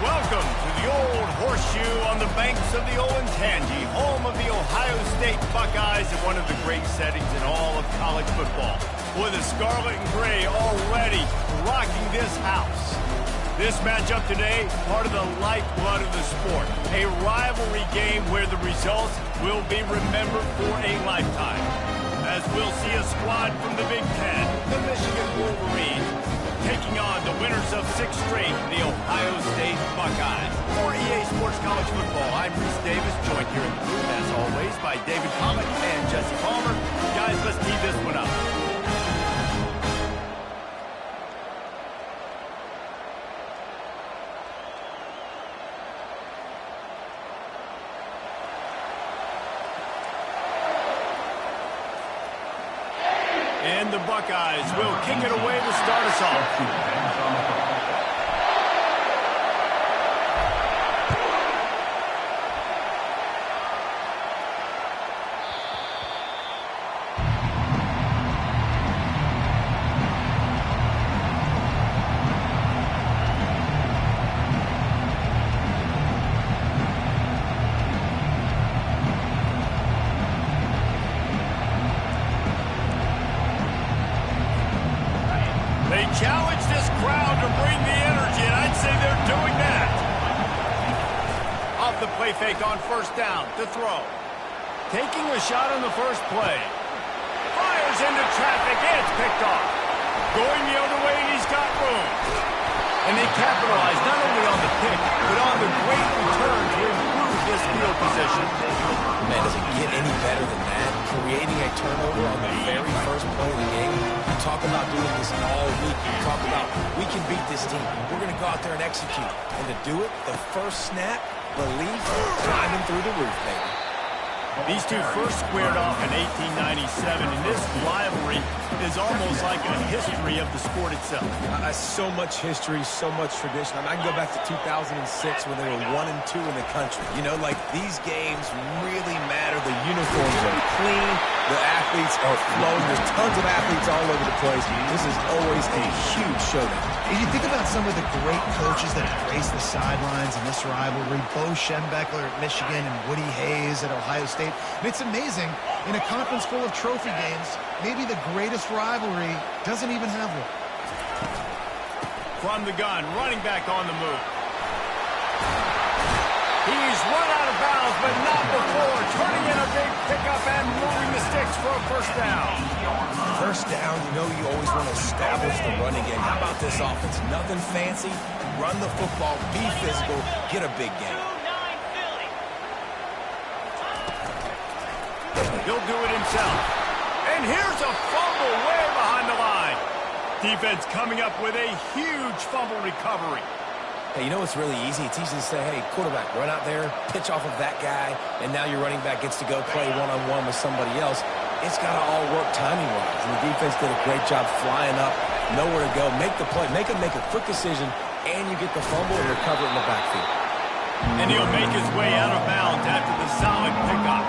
Welcome to the Old Horseshoe on the banks of the Olentangy, home of the Ohio State Buckeyes in one of the great settings in all of college football. With the scarlet and gray already rocking this house. This matchup today, part of the lifeblood of the sport. A rivalry game where the results will be remembered for a lifetime. As we'll see a squad from the Big Ten, the Michigan Wolverines, taking on the winners of 6 straight, the Ohio State Buckeyes. For EA Sports College Football, I'm Reese Davis, joined here in the booth, as always, by David Pollack and Jesse Palmer. Guys, let's tee this one up. And the Buckeyes will kick it away to start us off. They challenge this crowd to bring the energy, and I'd say they're doing that. Off the play fake on first down to throw. Taking a shot on the first play. Fires into traffic, and it's picked off. Going the other way, and he's got room. And they capitalize not only on the pick, but on the great return to improve this field position. Man, does it get any better than that? Creating a turnover on the very first play of the game. You talk about doing this all week. You talk about, we can beat this team. We're going to go out there and execute. And to do it, the first snap, belief, climbing through the roof, baby. These two first squared off in 1897, and this rivalry is almost like a history of the sport itself. So much history, so much tradition. I can go back to 2006 when they were 1 and 2 in the country. You know, like, these games really matter. The uniforms are clean. The athletes are flowing. There's tons of athletes all over the place. This is always a huge showdown. If you think about some of the great coaches that have graced the sidelines in this rivalry, Bo Schembechler at Michigan and Woody Hayes at Ohio State, and it's amazing, in a conference full of trophy games, maybe the greatest rivalry doesn't even have one. From the gun, running back on the move. He's run out of bounds, but not before. Turning in a big pickup and moving the sticks for a first down. First down, you know you always want to establish the running game. How about this offense? Nothing fancy. Run the football, be physical, get a big game. He'll do it himself. And here's a fumble way behind the line. Defense coming up with a huge fumble recovery. Hey, you know what's really easy? It's easy to say, hey, quarterback, run out there, pitch off of that guy, and now your running back gets to go play one-on-one with somebody else. It's got to all work timing-wise. And the defense did a great job flying up, nowhere to go. Make the play, make a quick decision, and you get the fumble and recover it in the backfield. And he'll make his way out of bounds after the solid pickup.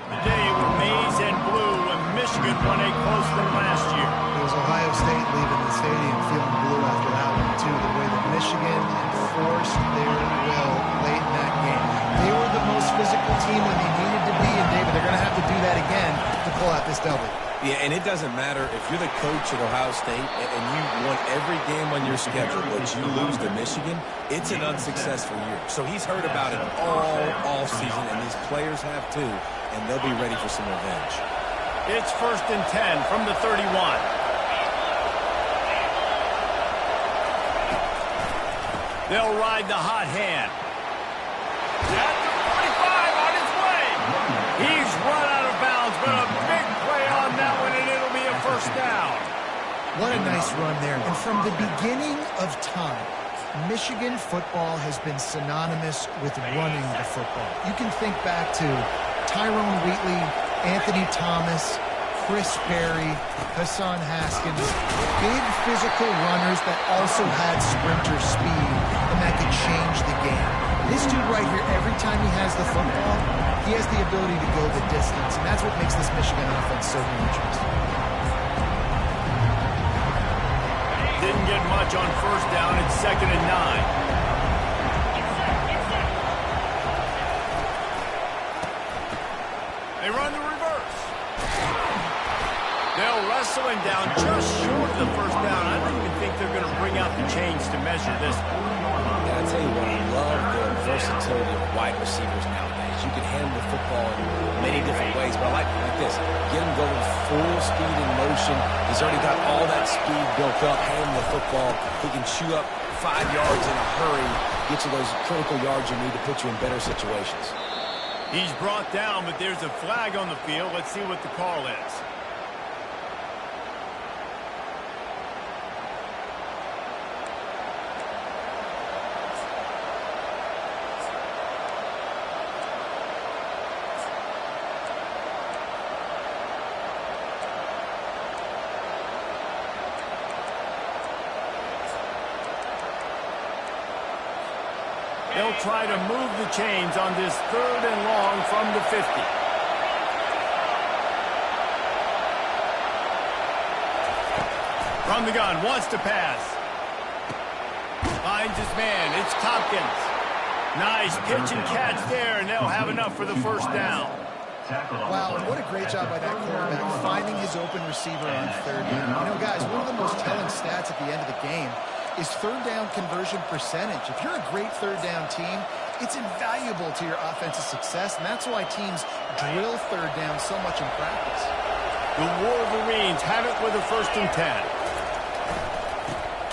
Today with maize and blue, and Michigan won a close one last year. It was Ohio State leaving the stadium feeling blue after that one, too. The way that Michigan enforced their will late in that game. They were the most physical team when they needed to be, and David, they're going to have to do that again to pull out this W. Yeah, and it doesn't matter if you're the coach at Ohio State and you won every game on your schedule, but you lose to Michigan, it's an unsuccessful year. So he's heard about it all season, and these players have too, and they'll be ready for some revenge. It's 1st and 10 from the 31. They'll ride the hot hand. At the 45 on his way. He's run out of bounds, but a big play on that one, and it'll be a first down. What a nice run there. And from the beginning of time, Michigan football has been synonymous with running the football. You can think back to Tyrone Wheatley, Anthony Thomas, Chris Perry, Hassan Haskins, big physical runners that also had sprinter speed, and that could change the game. This dude right here, every time he has the football, he has the ability to go the distance, and that's what makes this Michigan offense so dangerous. Didn't get much on first down. It's 2nd and 9. They run the reverse. They'll wrestle him down just short of the first down. I don't even think they're going to bring out the chains to measure this one. Yeah, I tell you what, I love the versatility of wide receivers nowadays. You can handle the football in many different ways, but I like this. Get him going full speed in motion. He's already got all that speed built up, handling the football. He can chew up 5 yards in a hurry, get you those critical yards you need to put you in better situations. He's brought down, but there's a flag on the field. Let's see what the call is. They'll try to move the chains on this 3rd and long from the 50. From the gun, wants to pass. Finds his man, it's Tompkins. Nice pitch and catch there, and they'll have enough for the first down. Wow, and what a great job by that quarterback, finding his open receiver on 3rd down. You know, guys, one of the most telling stats at the end of the game is 3rd down conversion percentage. If you're a great 3rd down team, it's invaluable to your offensive success, and that's why teams drill 3rd down so much in practice. The Wolverines have it with a 1st and 10.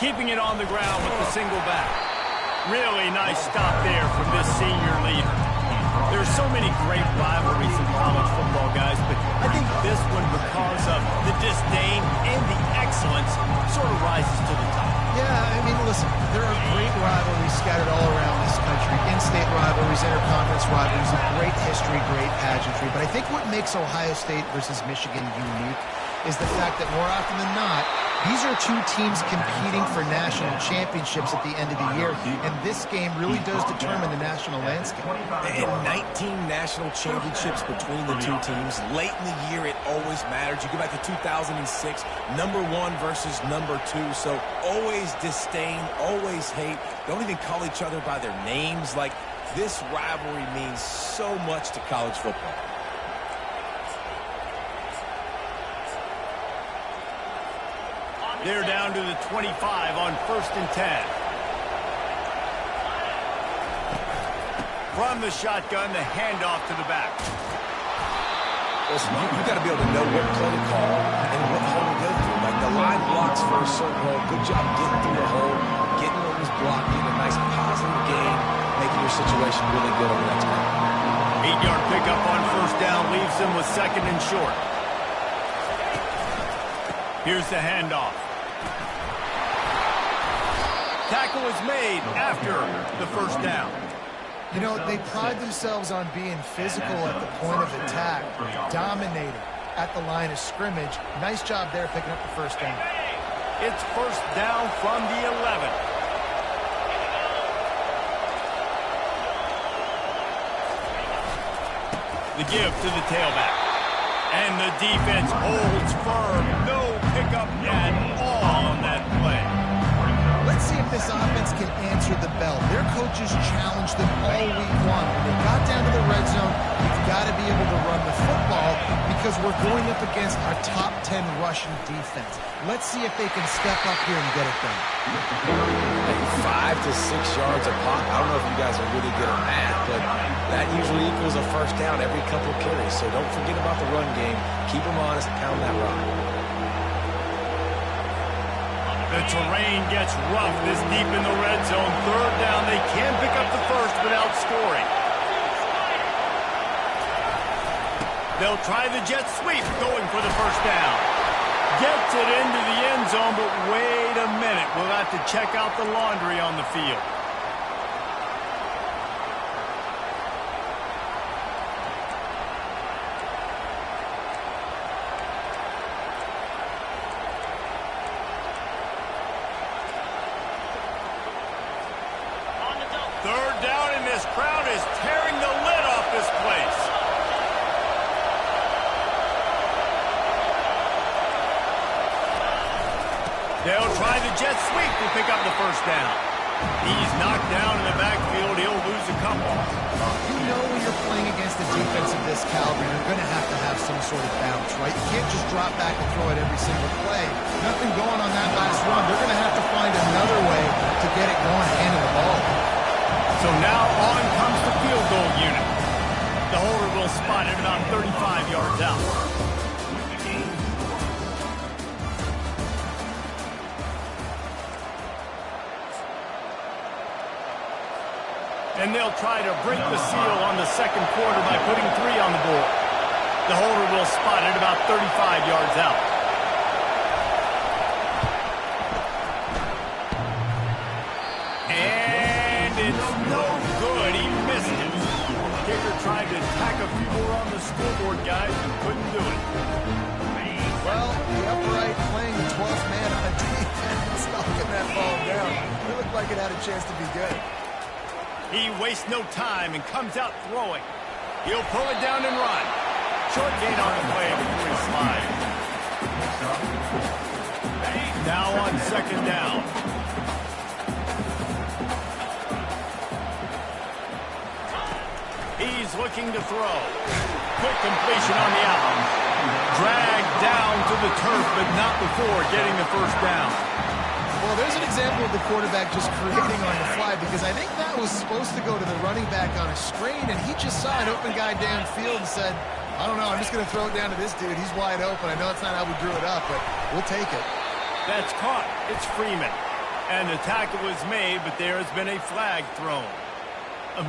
Keeping it on the ground with the single back. Really nice stop there from this senior leader. There's so many great rivalries in college football, guys, but I think this one, because of the disdain and the excellence, sort of rises to the top. Yeah, I mean, listen, there are great rivalries scattered all around this country. In-state rivalries, interconference rivalries, great history, great pageantry. But I think what makes Ohio State versus Michigan unique is the fact that more often than not, these are two teams competing for national championships at the end of the year, and this game really does determine the national landscape. And 19 national championships between the two teams. Late in the year, it always matters. You go back to 2006, number 1 versus number 2, so always disdain, always hate. Don't even call each other by their names. Like, this rivalry means so much to college football. They're down to the 25 on 1st and 10. From the shotgun, the handoff to the back. Listen, you got to be able to know what play to call and what hole to go through. Like, the line blocks for a certain hole. Good job getting through the hole, getting what was blocked, getting a nice positive gain, making your situation really good on the next play. 8-yard pickup on 1st down leaves them with 2nd and short. Here's the handoff. Tackle is made after the 1st down. You know, they pride themselves on being physical at the point of attack, dominating at the line of scrimmage. Nice job there picking up the 1st down. It's 1st down from the 11. The give to the tailback. And the defense holds firm. No pickup at all on that play. Let's see if this offense can answer the bell. Their coaches challenged them all week long. When they got down to the red zone, you've got to be able to run the football because we're going up against our top 10 rushing defense. Let's see if they can step up here and get it done. 5 to 6 yards a pop. I don't know if you guys are really good at math, but that usually equals a 1st down every couple of carries. So don't forget about the run game. Keep them honest, pound that rock. The terrain gets rough this deep in the red zone. 3rd down, they can pick up the 1st without scoring. They'll try the jet sweep, going for the 1st down. Gets it into the end zone, but wait a minute. We'll have to check out the laundry on the field. Third down, and this crowd is tearing the lid off this place. They'll try the jet sweep to pick up the first down. He's knocked down in the backfield. He'll lose a couple. You know when you're playing against a defense of this caliber, you're going to have some sort of bounce, right? You can't just drop back and throw it every single play. Nothing going on that last run. They're going to have to find another way to get it going, handing the ball. So now on comes the field goal unit. The holder will spot it about 35 yards out. And they'll try to break the seal on the second quarter by putting 3 on the board. The holder will spot it about 35 yards out. And it's no good. He missed it. Kicker tried to tack a few more on the scoreboard, guys, and couldn't do it. Well, the upright playing the 12th man on a defense, knocking that ball down. It looked like it had a chance to be good. He wastes no time and comes out throwing. He'll pull it down and run. Short gain on the play before he slides. Now on second down. He's looking to throw. Quick completion on the out. Dragged down to the turf, but not before getting the first down. Well, there's an example of the quarterback just creating on the fly, because I think that was supposed to go to the running back on a screen, and he just saw an open guy downfield and said, I don't know, I'm just going to throw it down to this dude. He's wide open. I know it's not how we drew it up, but we'll take it. That's caught. It's Freeman. And the tackle was made, but there has been a flag thrown.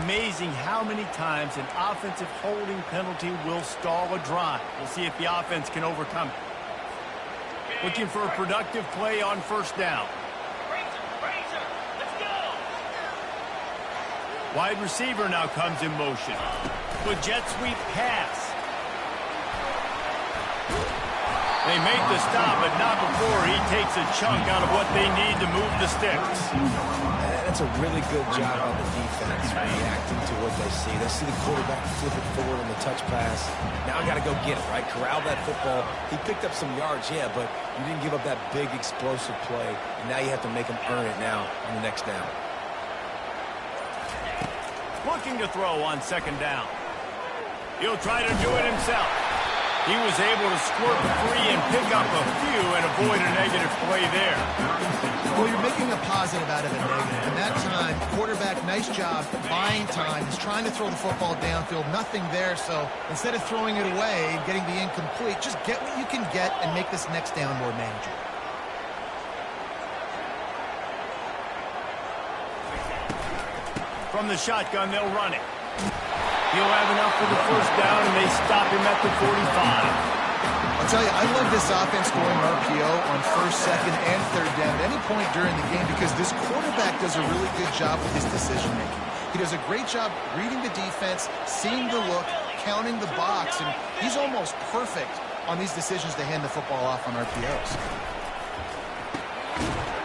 Amazing how many times an offensive holding penalty will stall a drive. We'll see if the offense can overcome it. Looking for a productive play on first down. Wide receiver now comes in motion. The jet sweep pass. They make the stop, but not before he takes a chunk out of what they need to move the sticks. That's a really good job on the defense, reacting to what they see. They see the quarterback flip it forward on the touch pass. Now I got to go get it, right? Corral that football. He picked up some yards, yeah, but you didn't give up that big explosive play. And now you have to make him earn it now on the next down. Looking to throw on second down. He'll try to do it himself. He was able to squirt free and pick up a few and avoid a negative play there. Well, you're making a positive out of a negative. And that time, quarterback, nice job, buying time. He's trying to throw the football downfield. Nothing there, so instead of throwing it away and getting the incomplete, just get what you can get and make this next down more manageable. From the shotgun, they'll run it. He'll have enough for the first down, and they stop him at the 45. I'll tell you, I love this offense going RPO on first, second, and third down at any point during the game, because this quarterback does a really good job with his decision-making. He does a great job reading the defense, seeing the look, counting the box, and he's almost perfect on these decisions to hand the football off on RPOs.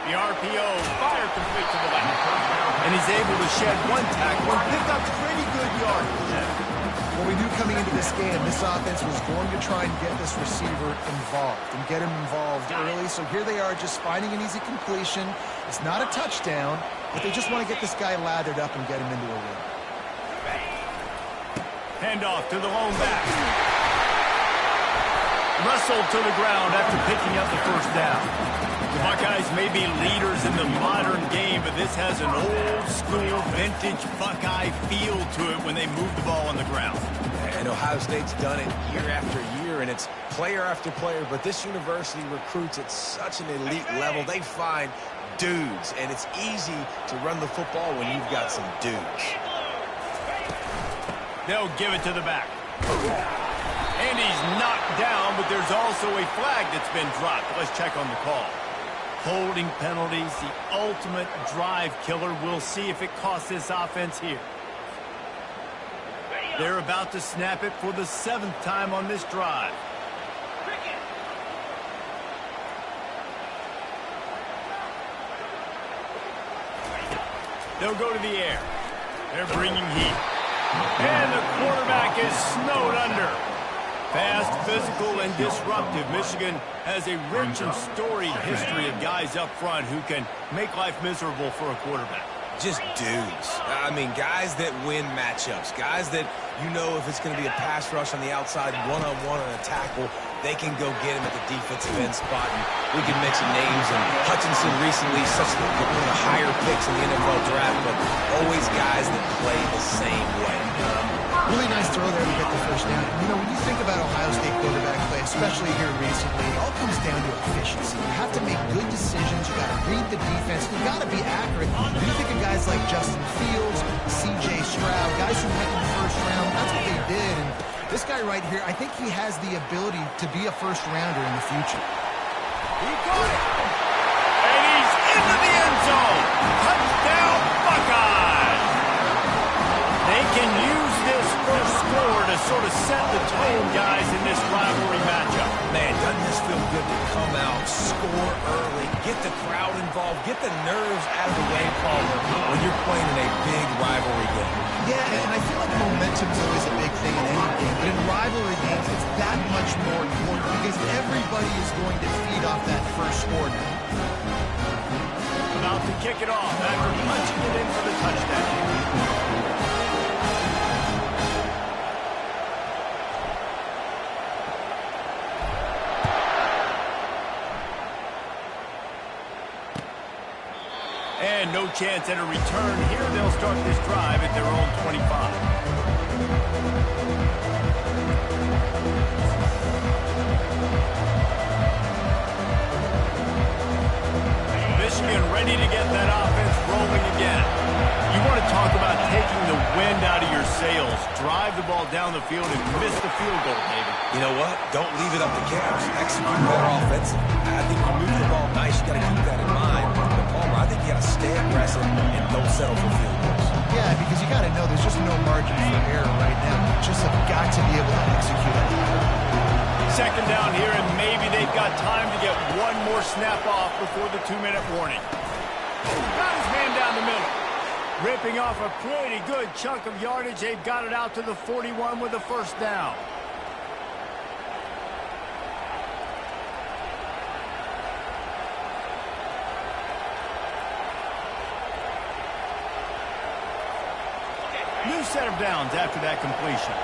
The RPO fire complete to the back. And he's able to shed one tackle and pick up pretty good yardage. Well, we knew coming into this game, this offense was going to try and get this receiver involved and get him involved early. So here they are just finding an easy completion. It's not a touchdown, but they just want to get this guy lathered up and get him into a win. Handoff to the lone back. Wrestled to the ground after picking up the first down. The Buckeyes may be leaders in the modern game, but this has an old-school, vintage Buckeye feel to it when they move the ball on the ground. And Ohio State's done it year after year, and it's player after player, but this university recruits at such an elite level. They find dudes, and it's easy to run the football when you've got some dudes. They'll give it to the back. And he's knocked down, but there's also a flag that's been dropped. Let's check on the call. Holding penalties, the ultimate drive killer. We'll see if it costs this offense here. They're about to snap it for the 7th time on this drive. They'll go to the air. They're bringing heat. And the quarterback is snowed under. Fast, physical, and disruptive. Michigan has a rich and storied history of guys up front who can make life miserable for a quarterback. Just dudes. I mean, guys that win matchups. Guys that, you know, if it's going to be a pass rush on the outside, one-on-one on a tackle, they can go get him at the defensive end spot. And we can mention names. And Hutchinson recently, one of the higher picks in the NFL draft, but always guys that play the same way. Really nice throw there to get the first down. You know, when you think about Ohio State quarterback play, especially here recently, it all comes down to efficiency. You have to make good decisions. You got to read the defense. You got to be accurate. When you think of guys like Justin Fields, C.J. Stroud, guys who went in the first round, that's what they did. And this guy right here, I think he has the ability to be a first-rounder in the future. He got it. And he's into the end zone. Touchdown, Buckeyes. They can use this first score to sort of set the tone, guys, in this rivalry matchup. Man, doesn't this feel good to come out, score early, get the crowd involved, get the nerves out of the way, Palmer, when you're playing in a big rivalry game. Yeah, and I feel like momentum is always a big thing in any game, but in rivalry games, it's that much more important because everybody is going to feed off that first score now. About to kick it off after punching it in for the touchdown. And no chance at a return here. They'll start this drive at their own 25. Michigan ready to get that offense rolling again. You want to talk about taking the wind out of your sails. Drive the ball down the field and miss the field goal, David. You know what? Don't leave it up to Cavs. Execute better offensively. I think you move the ball nice. You got to keep that in mind. But Palmer, I think you got to stay aggressive and don't settle for field goals. Yeah, because you got to know there's just no margin for error right now. You just have got to be able to execute it. Second down here, and maybe they've got time to get one more snap off before the 2-minute warning. Got his man down the middle. Ripping off a pretty good chunk of yardage. They've got it out to the 41 with the first down. New set of downs after that completion.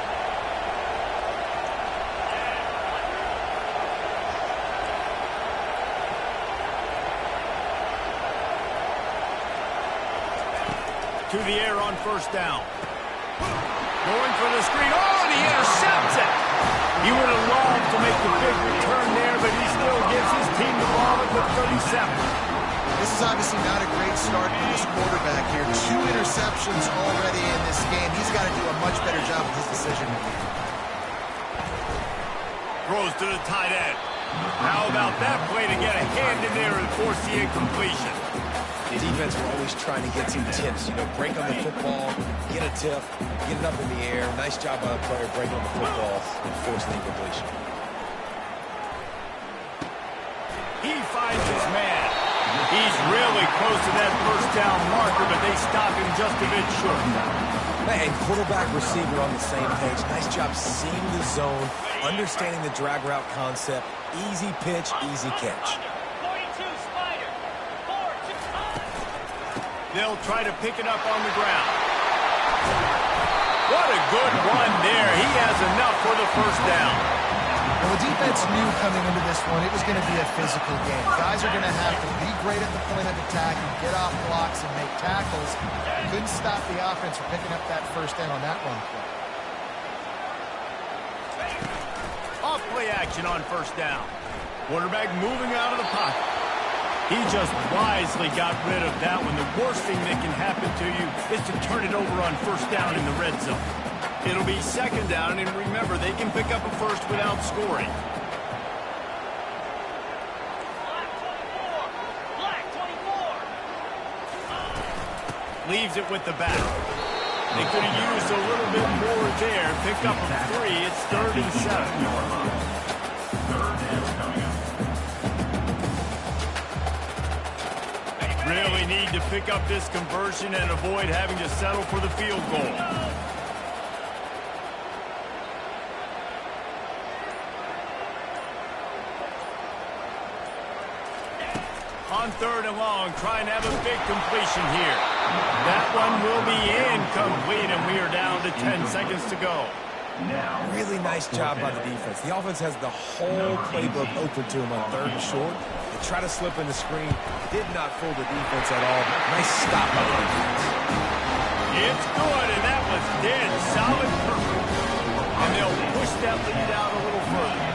To the air on first down. Going for the screen. Oh, and he intercepts it. He would have loved to make the big return there, but he still gives his team the ball at the 37. This is obviously not a great start for this quarterback here. 2 interceptions already in this game. He's got to do a much better job with his decision making. Throws to the tight end. How about that play to get a hand in there and force the incompletion? The defense were always trying to get some tips. You know, break on the football, get a tip, get it up in the air. Nice job by the player breaking on the football and forcing the incompletion. He finds his man. He's really close to that first down marker, but they stop him just a bit short. And quarterback, receiver on the same page. Nice job seeing the zone, understanding the drag route concept. Easy pitch, easy catch. They'll try to pick it up on the ground. What a good run there. He has enough for the first down. Well, the defense knew coming into this one it was going to be a physical game. Guys are going to have to be great at the point of attack and get off blocks and make tackles. Couldn't stop the offense from picking up that first down on that run play. Off play action on first down. Quarterback moving out of the pocket. He just wisely got rid of that one. The worst thing that can happen to you is to turn it over on first down in the red zone. It'll be second down, and remember, they can pick up a first without scoring. Leaves it with the back. They could have used a little bit more there. Pick up a 3. It's 3rd and 7. Really need to pick up this conversion and avoid having to settle for the field goal. On 3rd and long, trying to have a big completion here. That one will be incomplete, and we are down to 10 seconds to go. Really nice job by the defense. The offense has the whole playbook open to him on 3rd and short. They try to slip in the screen. Did not fool the defense at all. Nice stop by the defense. It's good, and that was dead solid perfect. And they'll push that lead out a little further.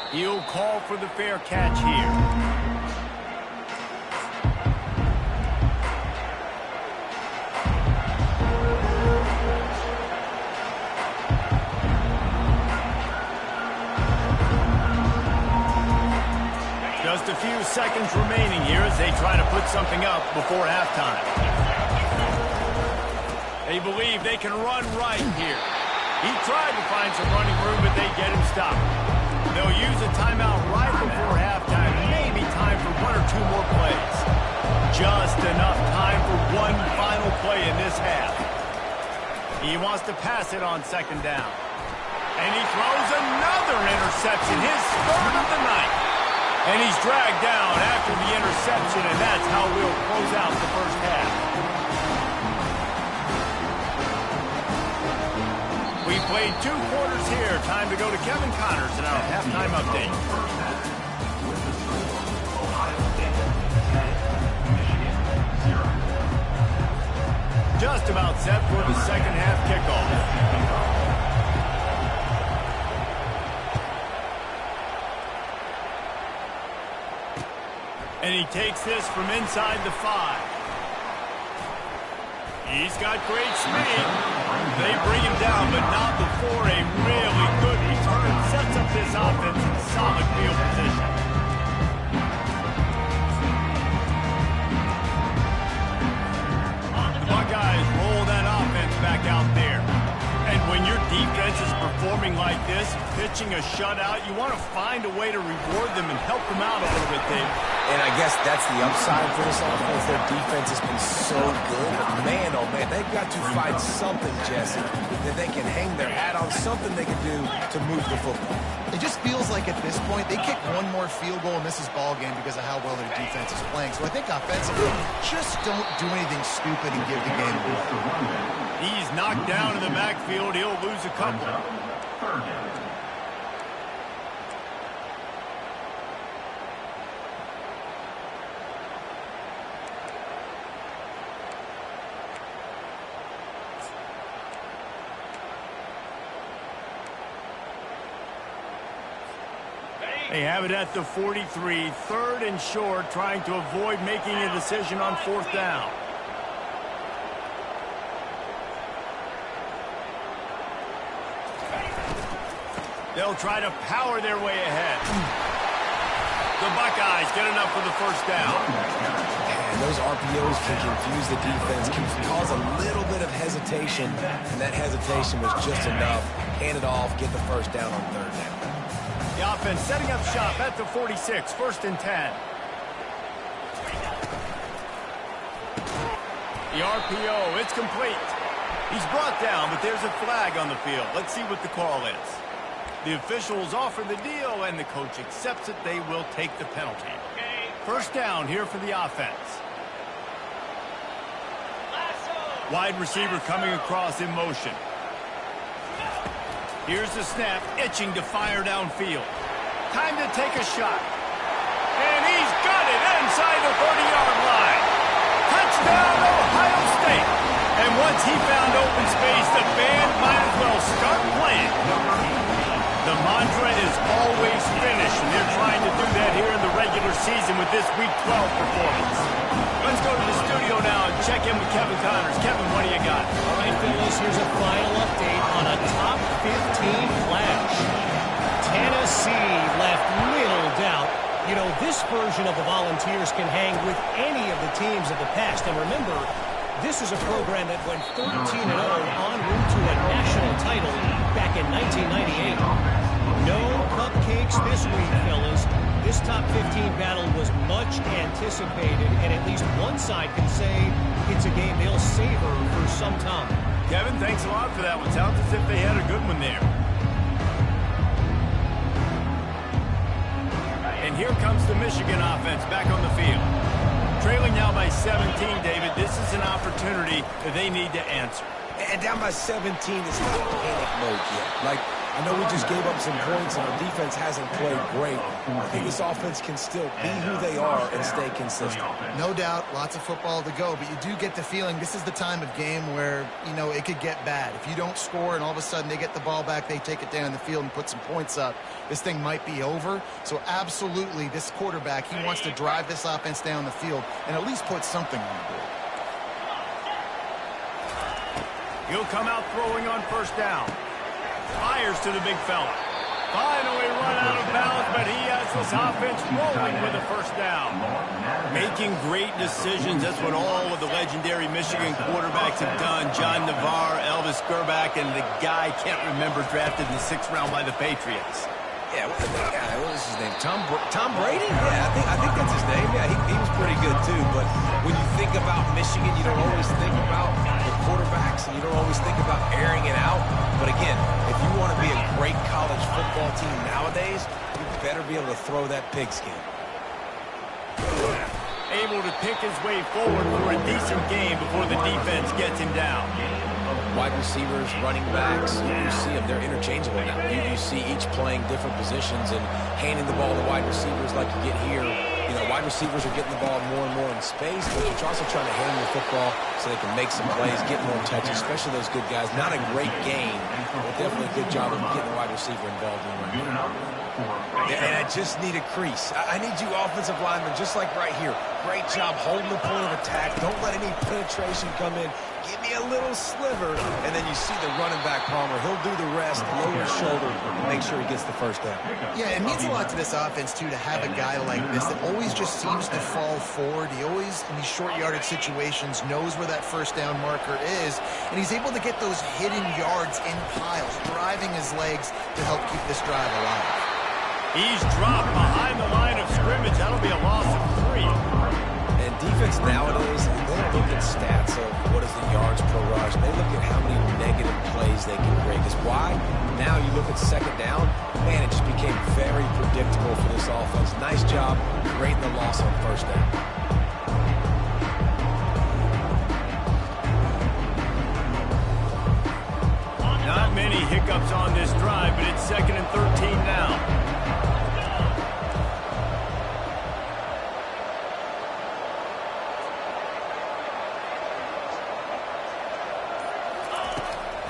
He'll call for the fair catch here. Just a few seconds remaining here as they try to put something up before halftime. They believe they can run right here. He tried to find some running room, but they get him stopped. They'll use a timeout right before halftime. Maybe time for 1 or 2 more plays. Just enough time for one final play in this half. He wants to pass it on 2nd down. And he throws another interception, his 3rd of the night. And he's dragged down after the interception, and that's how we'll close out the first half. We played 2 quarters here. Time to go to Kevin Connors in our halftime update. Just about set for the second half kickoff. And he takes this from inside the 5. He's got great speed. They bring him down, but not before a really good return. Sets up this offense in solid field position. The Buckeyes roll that offense back out there. And when your defense is performing like this, pitching a shutout, you want to find a way to reward them and help them out a little bit, Dave. And I guess that's the upside for this offense. Their defense has been so good. Man, oh man, they've got to find something, Jesse, that they can hang their hat on, something they can do to move the football. It just feels like at this point, they kick one more field goal and miss this ball game because of how well their defense is playing. So I think offensively, just don't do anything stupid and give the game away. He's knocked down in the backfield. He'll lose a couple. They have it at the 43, 3rd and short, trying to avoid making a decision on 4th down. They'll try to power their way ahead. The Buckeyes get enough for the 1st down. And those RPOs can confuse the defense, can cause a little bit of hesitation, and that hesitation was just enough. Hand it off, get the 1st down on 3rd down. The offense setting up shop at the 46, 1st and 10. The RPO, it's complete. He's brought down, but there's a flag on the field. Let's see what the call is. The officials offer the deal, and the coach accepts it. They will take the penalty. 1st down here for the offense. Wide receiver coming across in motion. Here's the snap, itching to fire downfield. Time to take a shot. And he's got it inside the 30-yard line. Touchdown, Ohio State. And once he found open space, the band might as well start playing. The mantra is always finish, and they're trying to do that here in the regular season with this Week 12 performance. Let's go to the studio now and check in with Kevin Connors. Kevin, what do you got? All right, fellas, here's a final update on a top 15 clash. Tennessee left little doubt. You know, this version of the Volunteers can hang with any of the teams of the past. And remember, this is a program that went 13-0 en route to a national title back in 1998. No cupcakes this week, fellas. This top 15 battle was much anticipated, and at least one side can say it's a game they'll savor for some time. Kevin, thanks a lot for that one. Sounds as if they had a good one there. And here comes the Michigan offense back on the field. Trailing now by 17, David. This is an opportunity that they need to answer. And down by 17, it's not panic mode yet. Like, I know we just gave up some points and our defense hasn't played great. I think this offense can still be who they are and stay consistent. No doubt, lots of football to go, but you do get the feeling this is the time of game where, you know, it could get bad. If you don't score and all of a sudden they get the ball back, they take it down the field and put some points up, this thing might be over. So absolutely, this quarterback, he wants to drive this offense down the field and at least put something on the board. He'll come out throwing on first down. Fires to the big fella. Finally run out of bounds, but he has this offense rolling with a first down. Making great decisions. That's what all of the legendary Michigan quarterbacks have done. John Navarre, Elvis Gerbach, and the guy, can't remember, drafted in the 6th round by the Patriots. Yeah, what was his name? Tom Brady? Yeah, I think that's his name. Yeah, he was pretty good too. But when you think about Michigan, you don't always think about the quarterbacks, and you don't always think about airing it out. But again, if you want to be a great college football team nowadays, you better be able to throw that pigskin. Able to pick his way forward for a decent game before the defense gets him down. Wide receivers, running backs, you see them. They're interchangeable now. You see each playing different positions and handing the ball to wide receivers like you get here. You know, wide receivers are getting the ball more and more in space, but you're also trying to hand them the football so they can make some plays, get more touches, especially those good guys. Not a great game, but definitely a good job of getting the wide receiver involved in the run. And I just need a crease. I need you offensive linemen, just like right here. Great job holding the point of attack. Don't let any penetration come in. Give me a little sliver, and then you see the running back Palmer. He'll do the rest, lower his shoulder, and make sure he gets the first down. Yeah, it means a lot to this offense, too, to have a guy like this that always just seems to fall forward. He always, in these short yardage situations, knows where that first down marker is, and he's able to get those hidden yards in piles, driving his legs to help keep this drive alive. He's dropped behind the line of scrimmage. That'll be a loss of 3. And defense nowadays, they don't look at stats of what is the yards per rush. They look at how many negative plays they can create. Because why? Now you look at second down, man, it just became very predictable for this offense. Nice job creating the loss on first down. Not many hiccups on this drive, but it's 2nd and 13 now.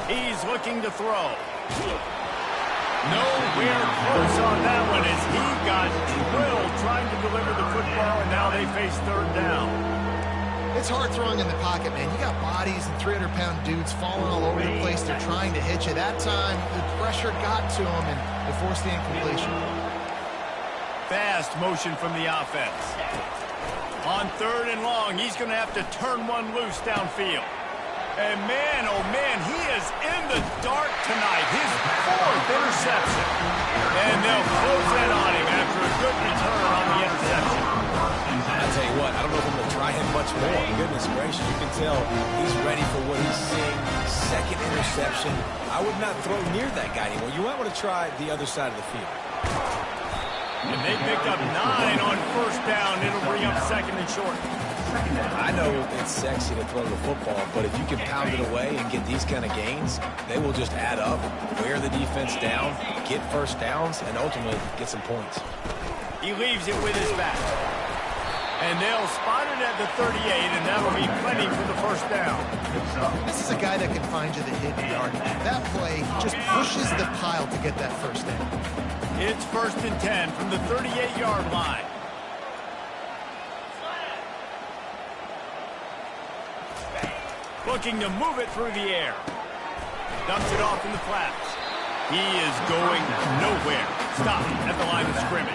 He's looking to throw. Nowhere close on that one as he got drilled trying to deliver the football, and now they face 3rd down. It's hard throwing in the pocket, man. You got bodies and 300-pound dudes falling all over the place. They're trying to hit you. That time, the pressure got to them, and they forced the incompletion. Fast motion from the offense. On 3rd and long, he's going to have to turn one loose downfield. And man, oh man, he is in the dark tonight. His 4th interception. And they'll close in on him after a good return on the interception. I tell you what, I don't know if I'm going to try him much more. Goodness gracious, you can tell he's ready for what he's seeing. 2nd interception. I would not throw near that guy anymore. You might want to try the other side of the field. And they picked up 9 on first down. It'll bring up 2nd and short. I know it's sexy to throw the football, but if you can pound it away and get these kind of gains, they will just add up, wear the defense down, get first downs, and ultimately get some points. He leaves it with his back. And they'll spot it at the 38, and that'll be plenty for the first down. This is a guy that can find you the hidden yard. That play just pushes the pile to get that first down. It's 1st and 10 from the 38-yard line. Looking to move it through the air. Dumps it off in the flats. He is going nowhere. Stop at the line of scrimmage.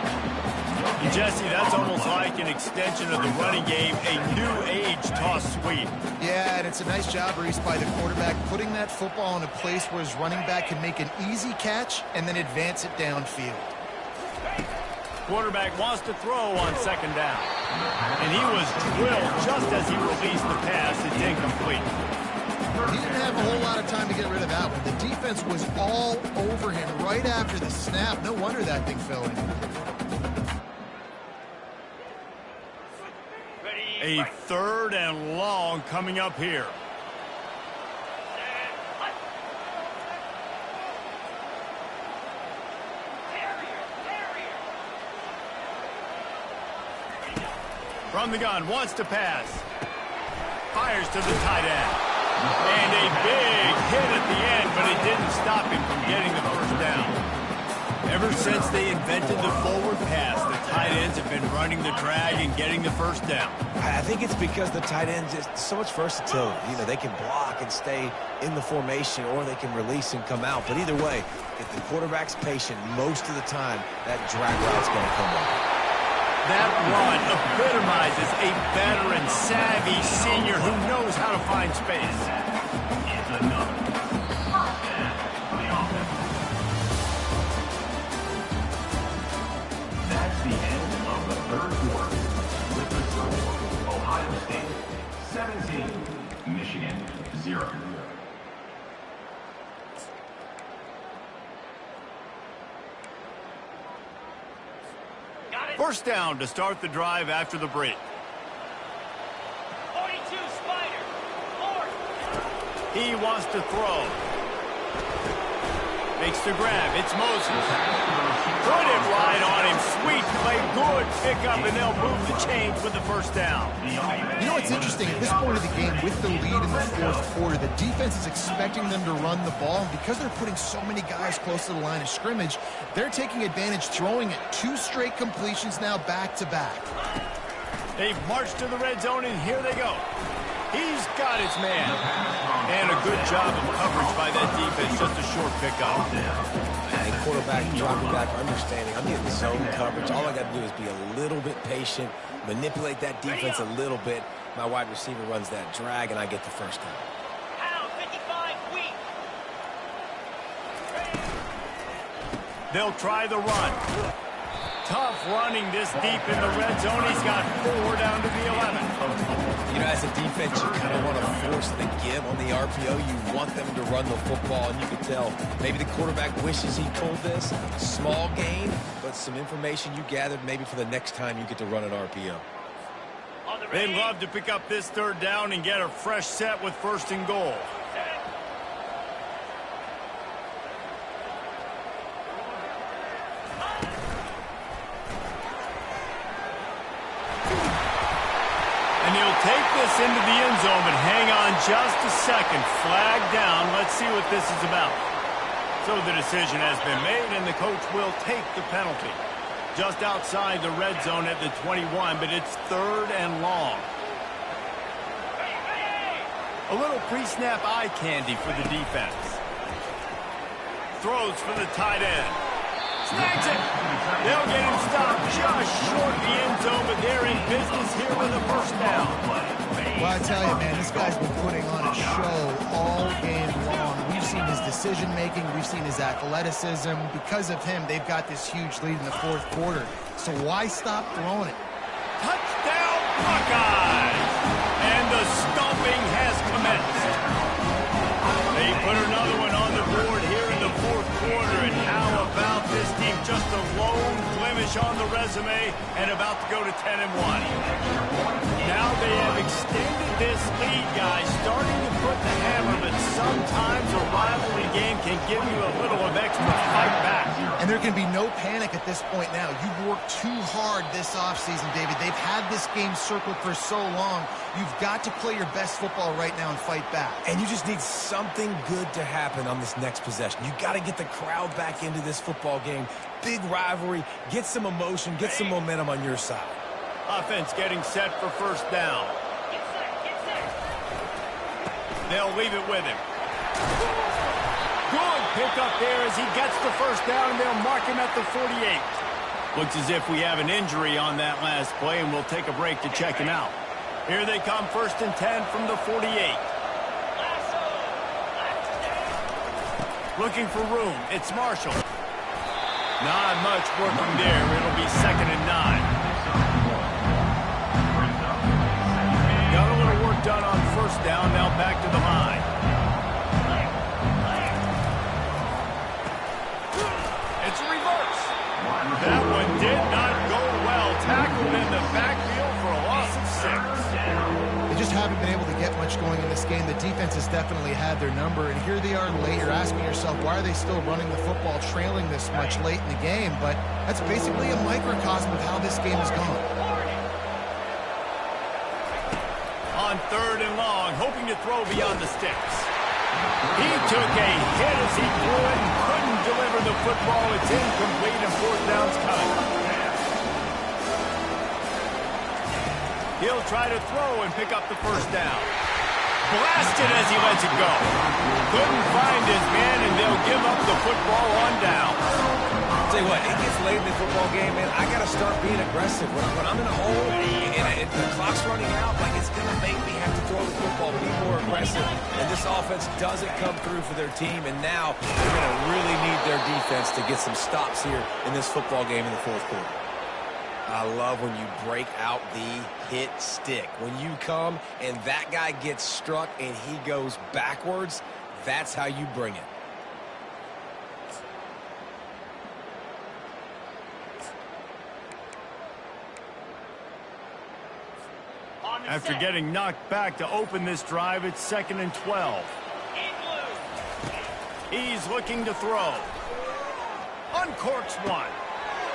And Jesse, that's almost like an extension of the running game, a new age toss sweep. Yeah, and it's a nice job, Reese, by the quarterback, putting that football in a place where his running back can make an easy catch and then advance it downfield. Quarterback wants to throw on second down. And he was drilled just as he released the pass. It's incomplete. He didn't have a whole lot of time to get rid of that one. The defense was all over him right after the snap. No wonder that thing fell in. A third and long coming up here. From the gun, wants to pass. Fires to the tight end. And a big hit at the end, but it didn't stop him from getting the first down. Ever since they invented the forward pass, the tight ends have been running the drag and getting the first down. I think it's because the tight ends is so much versatility. You know, they can block and stay in the formation, or they can release and come out. But either way, if the quarterback's patient most of the time, that drag route's going to come up. That run epitomizes a veteran, savvy senior who knows how to find space. That's the end of the third quarter. With the score, Ohio State 17, Michigan 0. First down to start the drive after the break. 42 Spider. Fourth. He wants to throw. Makes the grab. It's Moses. Put it right on him. Sweet play. Good pickup, and they'll move the chains with the first down. You know what's interesting? At this point of the game, with the lead in the fourth quarter, the defense is expecting them to run the ball. And because they're putting so many guys close to the line of scrimmage, they're taking advantage, throwing it. 2 straight completions now back-to-back. They've marched to the red zone, and here they go. He's got his man. And a good job of coverage by that defense. Just a short pickup. And quarterback dropping back, understanding I'm getting zone coverage. All I got to do is be a little bit patient, manipulate that defense a little bit. My wide receiver runs that drag, and I get the first down. Pound 55 weak. They'll try the run. Tough running this deep in the red zone. He's got 4 down to the 11. You know, as a defense, you kind of want to force the give on the RPO. You want them to run the football, and you can tell maybe the quarterback wishes he pulled this. Small gain, but some information you gathered maybe for the next time you get to run an RPO. They'd love to pick up this third down and get a fresh set with first and goal. And he'll take this into the end zone, but hang on just a second. Flag down. Let's see what this is about. So the decision has been made, and the coach will take the penalty. Just outside the red zone at the 21, but it's third and long. A little pre-snap eye candy for the defense. Throws for the tight end. Snags it. They'll get him stopped just short the end zone, but they're in business here with a first down. Well, I tell you, man, this guy's been putting on a show all game long. We've seen his decision-making. We've seen his athleticism. Because of him, they've got this huge lead in the fourth quarter. So why stop throwing it? Touchdown, Buckeyes! And the stomping has commenced. They put another one on the board here in the fourth quarter. And how about this team? Just a lone blemish on the resume and about to go to 10-1. Now they have extended this lead, guys, starting to put the hammer, but sometimes a rivalry game can give you a little of extra fight back. And there can be no panic at this point now. You've worked too hard this offseason, David. They've had this game circled for so long. You've got to play your best football right now and fight back. And you just need something good to happen on this next possession. You got to get the crowd back into this football game. Big rivalry. Get some emotion. Get some momentum on your side. Offense getting set for first down. They'll leave it with him. Good pickup there as he gets the first down, and they'll mark him at the 48. Looks as if we have an injury on that last play, and we'll take a break to check him out. Here they come, 1st and 10 from the 48. Looking for room. It's Marshall. Not much working there. It'll be 2nd and 9. Got a little work done on 1st down. Now back to the line. It's a reverse. That one did not go well. Tackled in the backfield for a loss of 6. They just haven't been able to get much going in this game. The defense has definitely had their number, and here they are late. You're asking yourself, why are they still running the football, trailing this much late in the game? But that's basically a microcosm of how this game has gone. On 3rd and long, hoping to throw beyond the sticks. He took a hit as he threw it and couldn't deliver the football. It's incomplete and 4th down's coming. He'll try to throw and pick up the 1st down. Blasted as he lets it go. Couldn't find his man, and they'll give up the football on down. Tell you what, it gets late in the football game, man. I got to start being aggressive. When I'm in a hole and the clock's running out, like, it's going to make me have to throw the football, be more aggressive. And this offense doesn't come through for their team, and now they're going to really need their defense to get some stops here in this football game in the 4th quarter. I love when you break out the hit stick. When you come and that guy gets struck and he goes backwards, that's how you bring it. After getting knocked back to open this drive, it's 2nd and 12. He's looking to throw. Uncorks one.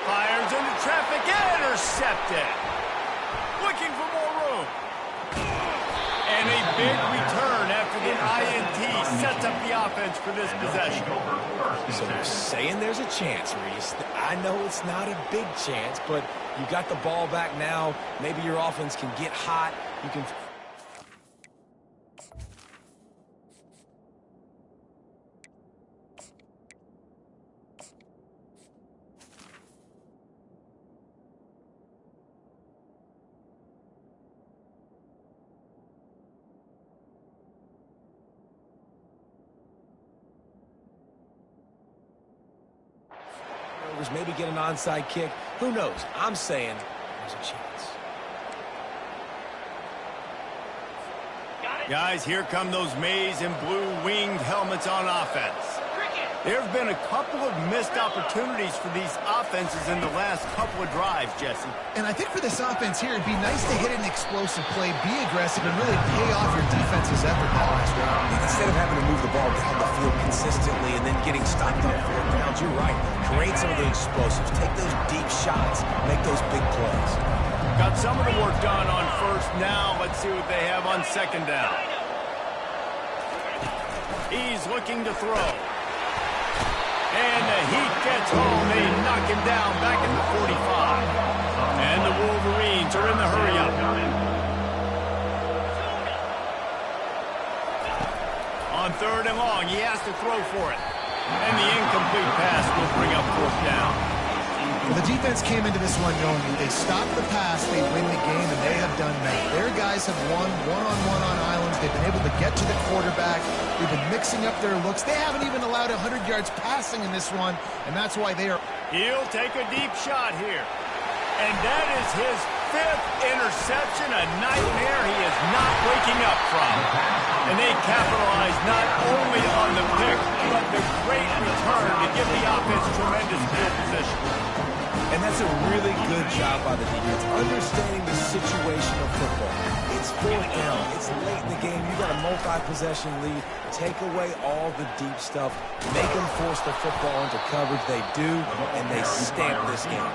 Fires into traffic, intercepted. Looking for more room. And a big return after the INT sets up the offense for this possession. So you're saying there's a chance, Reese. I know it's not a big chance, but you got the ball back now. Maybe your offense can get hot. You can... maybe get an onside kick. Who knows? I'm saying there's a chance. Guys, here come those maize and blue winged helmets on offense. There have been a couple of missed opportunities for these offenses in the last couple of drives, Jesse. And I think for this offense here, it'd be nice to hit an explosive play, be aggressive, and really pay off your defense's effort that last round. Instead of having to move the ball down the field consistently and then getting stopped on 4th downs, you're right. Create some of the explosives. Take those deep shots. Make those big plays. Got some of the work done on 1st. Now let's see what they have on 2nd down. He's looking to throw. And the Heat gets home. They knock him down back at the 45. And the Wolverines are in the hurry-up. On 3rd and long, he has to throw for it. And the incomplete pass will bring up 4th down. The defense came into this one knowing if they stop the pass, they win the game, and they have done that. Their guys have won one-on-one on islands. They've been able to get to the quarterback. They've been mixing up their looks. They haven't even allowed 100 yards passing in this one, and that's why they are... He'll take a deep shot here. And that is his 5th interception, a nightmare he is not waking up from. And they capitalize not only on the pick, but the great return to give the offense tremendous field position. And that's a really good job by the defense, understanding the situation of football. It's 4th down. It's late in the game. You got a multi-possession lead. Take away all the deep stuff. Make them force the football into coverage. They do, and they stamp this game.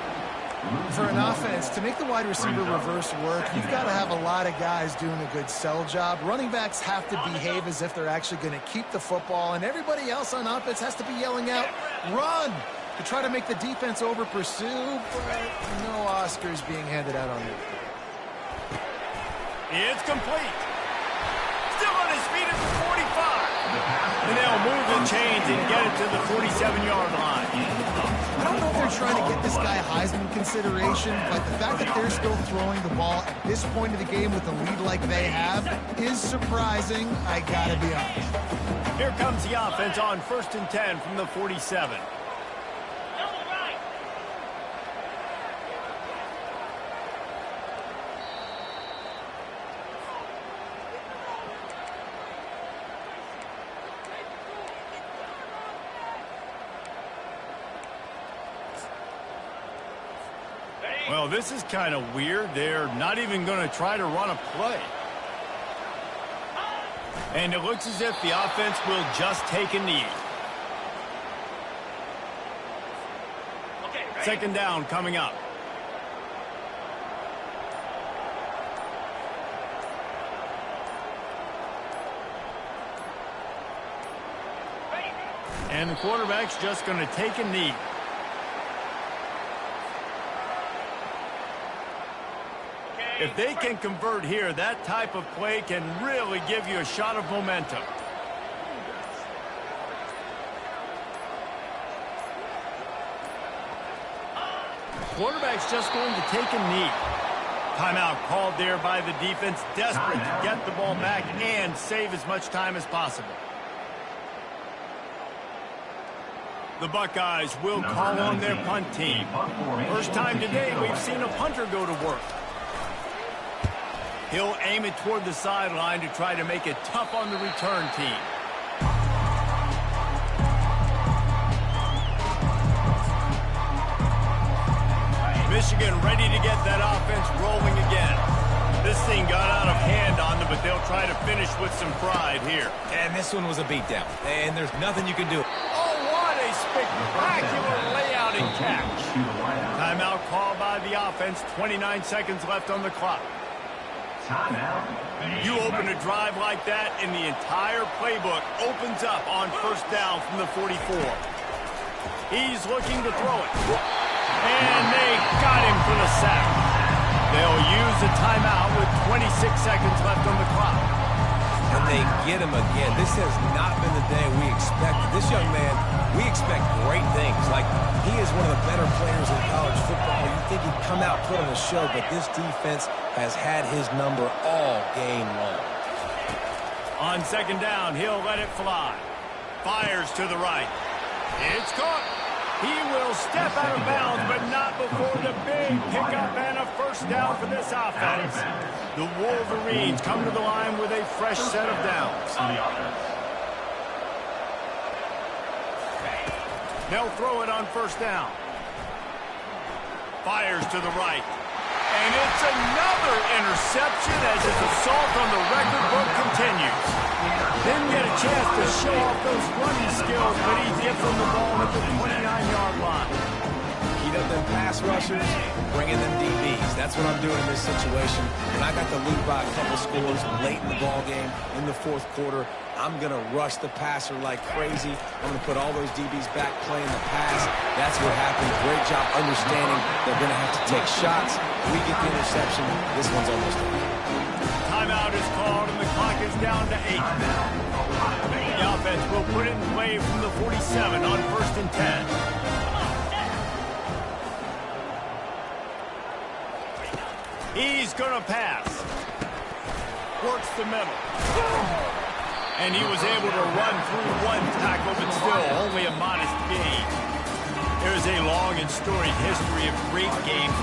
For an offense, to make the wide receiver reverse work, you've got to have a lot of guys doing a good sell job. Running backs have to behave as if they're actually going to keep the football, and everybody else on offense has to be yelling out, run, to try to make the defense over-pursue, but no Oscars being handed out on it. It's complete. Still on his feet at the 40. And they'll move the chains and get it to the 47-yard line. I don't know if they're trying to get this guy Heisman consideration, but the fact that they're still throwing the ball at this point of the game with a lead like they have is surprising, I gotta be honest. Here comes the offense on 1st and 10 from the 47. Well, this is kind of weird. They're not even going to try to run a play. And it looks as if the offense will just take a knee. Second down coming up. And the quarterback's just going to take a knee. If they can convert here, that type of play can really give you a shot of momentum. Quarterback's just going to take a knee. Timeout called there by the defense, desperate to get the ball back and save as much time as possible. The Buckeyes will call on their punt team. First time today we've seen a punter go to work. He'll aim it toward the sideline to try to make it tough on the return team. Michigan ready to get that offense rolling again. This thing got out of hand on them, but they'll try to finish with some pride here. And this one was a beatdown, and there's nothing you can do. Oh, what a spectacular layout and catch. Timeout called by the offense. 29 seconds left on the clock. You open a drive like that, and the entire playbook opens up on first down from the 44. He's looking to throw it. And they got him for the sack. They'll use a timeout with 26 seconds left on the clock. And they get him again. This has not been the day we expected. This young man, we expect great things. Like, he is one of the better players in college football. You think he'd come out, put on a show, but this defense has had his number all game long. On second down, he'll let it fly. Fires to the right. It's caught. He will step out of bounds, but not before the big pickup and a first down for this offense. The Wolverines come to the line with a fresh set of downs. They'll throw it on first down. Fires to the right. And it's another interception as his assault on the record book continues. Didn't get a chance to show off those running skills, but he gives them the ball at the 29-yard line. Heat up them pass rushers, bring in them DBs. That's what I'm doing in this situation. When I got the lead by a couple scores late in the ball game, in the fourth quarter, I'm going to rush the passer like crazy. I'm going to put all those DBs back playing the pass. That's what happened. Great job understanding they're going to have to take shots. We get the interception. This one's almost over. Timeout is called, and the clock is down to 8. The offense will put it in play from the 47 on 1st and 10. He's going to pass. Works the middle. And he was able to run through one tackle, but still only a modest gain. There's a long and storied history of great games